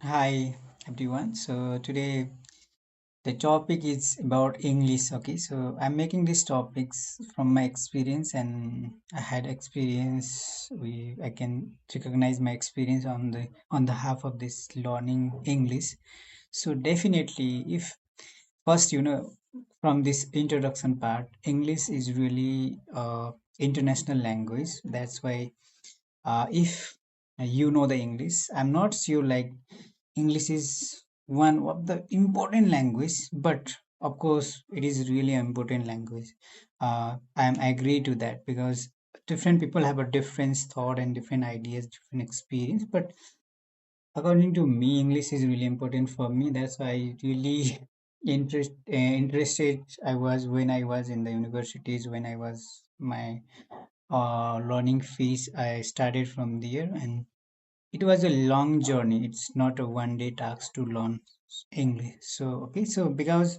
Hi everyone. So today the topic is about English. Okay, so I'm making these topics from my experience, and I had experience. I can recognize my experience on the half of this learning English. So definitely, if first from this introduction part, English is really international language. That's why if you know the English, I'm not sure like English is one of the important language, but of course it is really an important language. I agree to that because different people have a different thought and different ideas, different experience. But according to me, English is really important for me. That's why I really interested I was when I was in the universities when I was my learning phase. I started from there and it was a long journey. It's not a one day task to learn English. So, okay, so because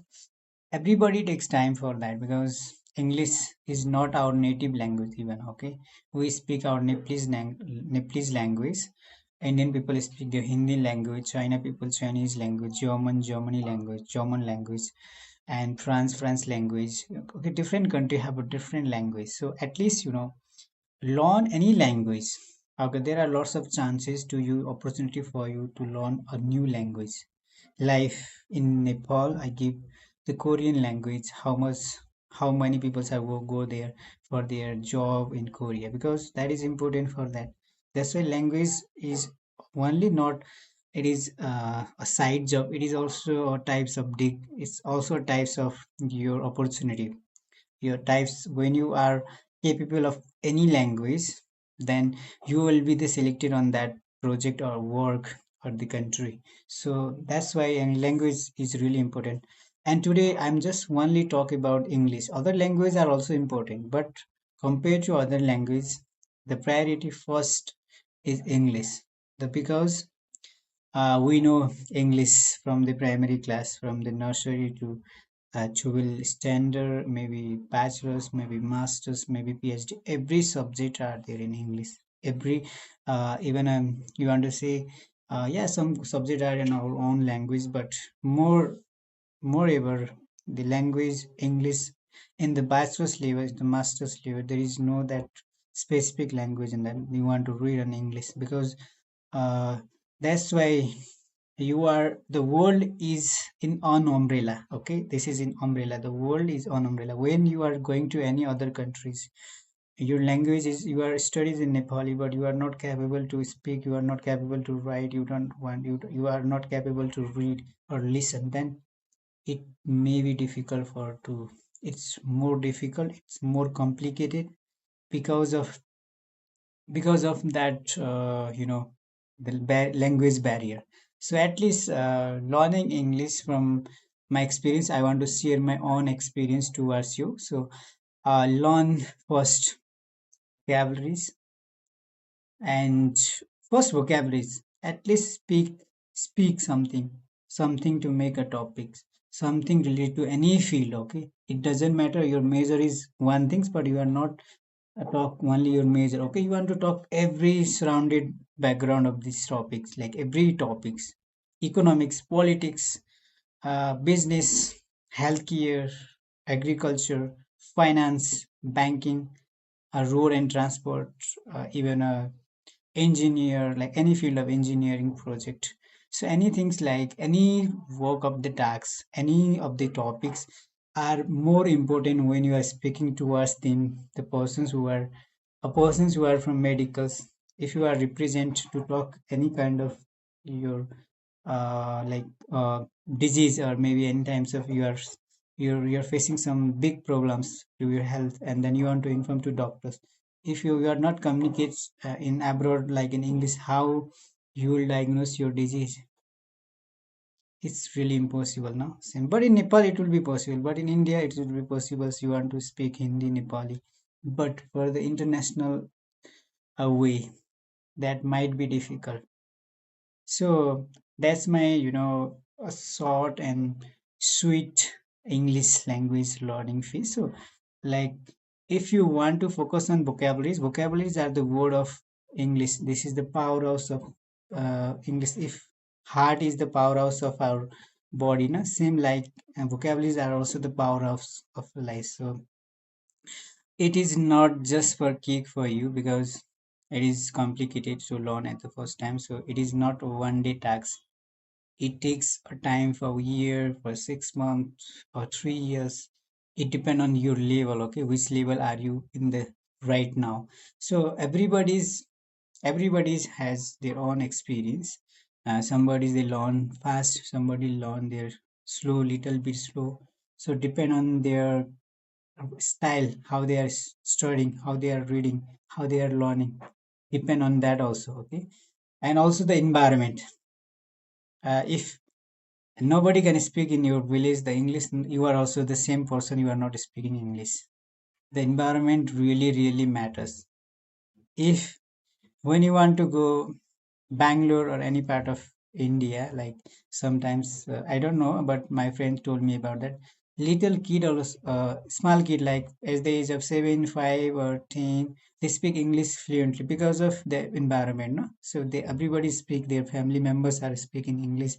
everybody takes time for that because English is not our native language, even. Okay, we speak our Nepalese language. Indian people speak the Hindi language, China people Chinese language, Germany language, German language, and France language. Okay, different country have a different language. So at least learn any language. Okay, there are lots of chances to you opportunity for you to learn a new language. Life in Nepal, I give the Korean language. How many people I will go there for their job in Korea because that is important for that. That's why language is only not it is a side job. It is also a types of dig. It's also types of your opportunity your types when you are capable of any language, then you will be the selected on that project or work or the country. So that's why language is really important. And today I'm just only talk about English. Other languages are also important, but compared to other language, the priority first is English. Because we know English from the primary class, from the nursery to 12 standard, maybe bachelor's, maybe master's, maybe PhD. Every subject are there in English. Every even you want to say, yeah, some subject are in our own language, but moreover, the language English in the bachelor's level, the master's level, there is no that specific language in that you want to read in English because uh, that's why you are the world is in on umbrella. Okay, this is in umbrella. The world is on umbrella. When you are going to any other countries, your language is you are studies in Nepali, but you are not capable to speak. You are not capable to write. You don't want you are not capable to read or listen. Then it may be difficult for to. It's more difficult. It's more complicated because of that the language barrier. So at least learning English from my experience, I want to share my own experience towards you. So learn first vocabularies and first vocabularies, at least speak something to make a topic, something related to any field. Okay, it doesn't matter your major is one things, but you are not talk only your major. Okay, you want to talk every surrounded background of these topics, like every topics, economics, politics, business, healthcare, agriculture, finance, banking, road and transport, even engineer, like any field of engineering project. So anything like any work of the tasks, any of the topics are more important when you are speaking towards the persons who are persons who are from medicals. If you are represent to talk any kind of your like disease or maybe any times of you're facing some big problems to your health, and then you want to inform to doctors. If you are not communicate in abroad like in English, how you will diagnose your disease? It's really impossible now. But in Nepal it will be possible, but in India it will be possible. So you want to speak Hindi, Nepali, but for the international way, that might be difficult. So that's my a short and sweet English language learning phase. So like if you want to focus on vocabularies are the word of English. This is the powerhouse of English. If heart is the powerhouse of our body, no? Same like vocabularies are also the powerhouse of life. So it is not just for kick for you because it is complicated to learn at the first time. So it is not a one day task. It takes a time for a year, for 6 months, or 3 years. It depends on your level. Okay, which level are you in the right now? So everybody's has their own experience. Somebody they learn fast, somebody learn their slow, little bit slow. So depend on their style, how they are studying, how they are reading, how they are learning. Depend on that also. Okay, and also the environment. If nobody can speak in your village the English, you are also the same person. You are not speaking English. The environment really matters. If when you want to go Bangalore or any part of India, like sometimes I don't know, but my friend told me about that. Little kid or small kid, like at the age of 7, 5, or 10, they speak English fluently because of the environment. No, so they everybody speak. Their family members are speaking English.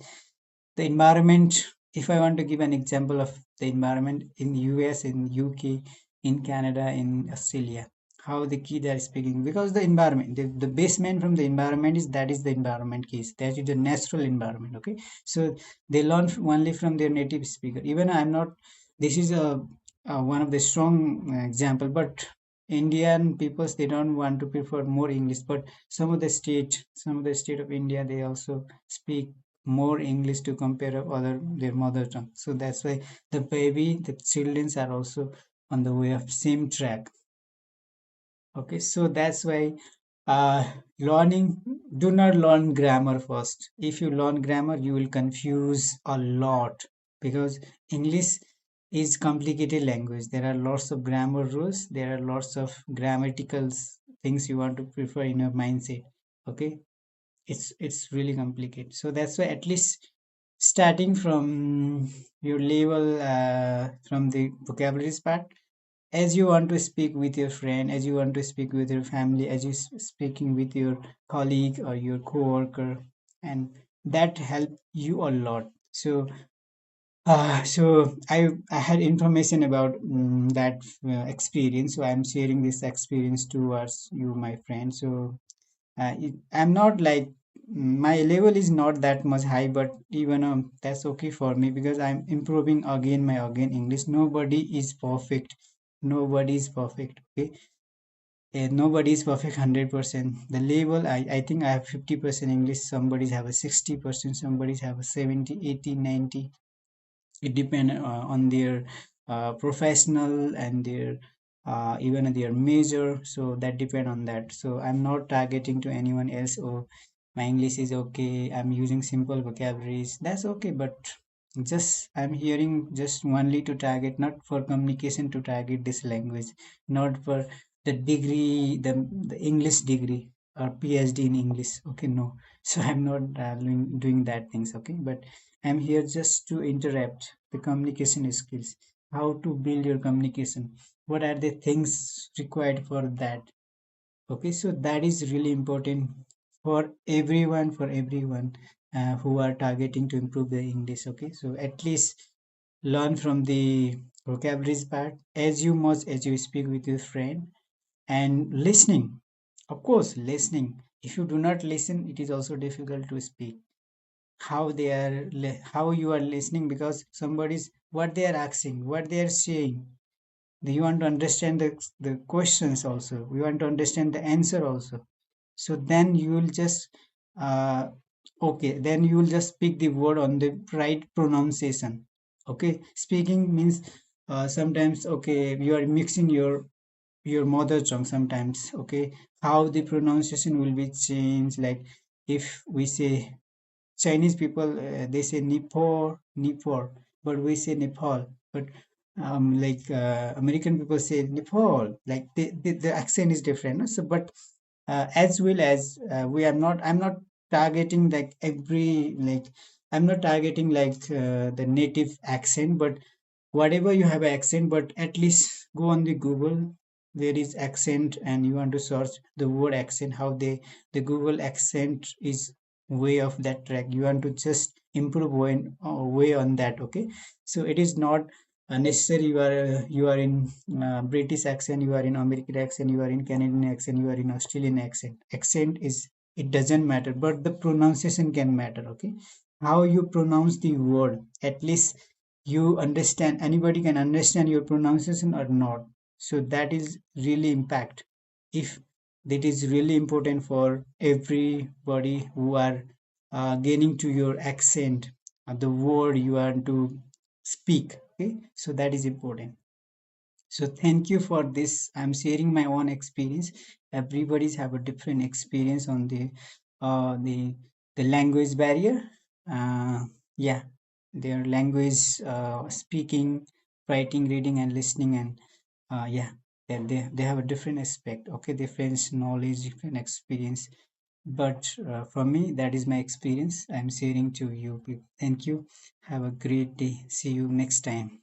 The environment. If I want to give an example of the environment in US, in UK, in Canada, in Australia, how the kids are speaking because the environment, the basement from the environment is that is the environment case, that is the natural environment. Okay, so they learn only from their native speaker. Even I'm not, this is one of the strong example, but Indian peoples they don't want to prefer more English, but some of the state of India they also speak more English to compare of other their mother tongue. So that's why the childrens are also on the way of same track. Okay, so that's why learning, do not learn grammar first. If you learn grammar, you will confuse a lot because English is complicated language. There are lots of grammar rules. There are lots of grammatical things you want to prefer in your mindset. Okay, it's really complicated. So that's why at least starting from your level from the vocabularies part, as you want to speak with your friend, as you want to speak with your family, as you speaking with your colleague or your coworker, and that help you a lot. So I had information about that experience, so I'm sharing this experience towards you, my friend. So I'm not like my level is not that much high, but even that's okay for me because I'm improving again my again English. Nobody is perfect. Nobody is perfect. Okay, and nobody is perfect 100%. The level I think I have 50% English. Somebody's have a 60%. Somebody's have a 70, 80, 90. It depends on their professional and their even their major, so that depend on that. So I'm not targeting to anyone else. Oh, my English is okay, I'm using simple vocabularies, that's okay, but just I'm hearing just only to target, not for communication, to target this language, not for the degree, the English degree or PhD in English. Okay, no. So I'm not doing that things. Okay, but I'm here just to interrupt the communication skills, how to build your communication, what are the things required for that. Okay, so that is really important for everyone who are targeting to improve their English. Okay, so at least learn from the vocabularies part as you much as you speak with your friend, and listening. Of course, listening. If you do not listen, it is also difficult to speak. How you are listening because somebody's what they are asking, what they are saying. You want to understand the questions also. You want to understand the answer also. So then you will just uh, okay, then you will just pick the word on the right pronunciation. Okay, speaking means sometimes okay you are mixing your mother tongue sometimes. Okay, how the pronunciation will be changed, like if we say Chinese people, they say Nipor, but we say Nepal. But American people say Nepal, like the accent is different. No? So, but as well as I'm not targeting like every like I'm not targeting like the native accent, but whatever you have accent, but at least go on the Google. There is accent, and you want to search the word accent. How they the Google accent is way of that track, you want to just improve way on that. Okay, so it is not necessary you are in British accent, you are in American accent, you are in Canadian accent, you are in Australian accent is, it doesn't matter, but the pronunciation can matter. Okay, how you pronounce the word, at least you understand, anybody can understand your pronunciation or not. So that is really impact, if that is really important for everybody who are gaining to your accent, the word you want to speak. Okay, so that is important. So thank you for this. I'm sharing my own experience. Everybody's have a different experience on uh, the the language barrier. Yeah, their language, speaking, writing, reading, and listening, and yeah, they have a different aspect. Okay, different knowledge, different experience. But for me, that is my experience. I'm sharing to you. Thank you. Have a great day. See you next time.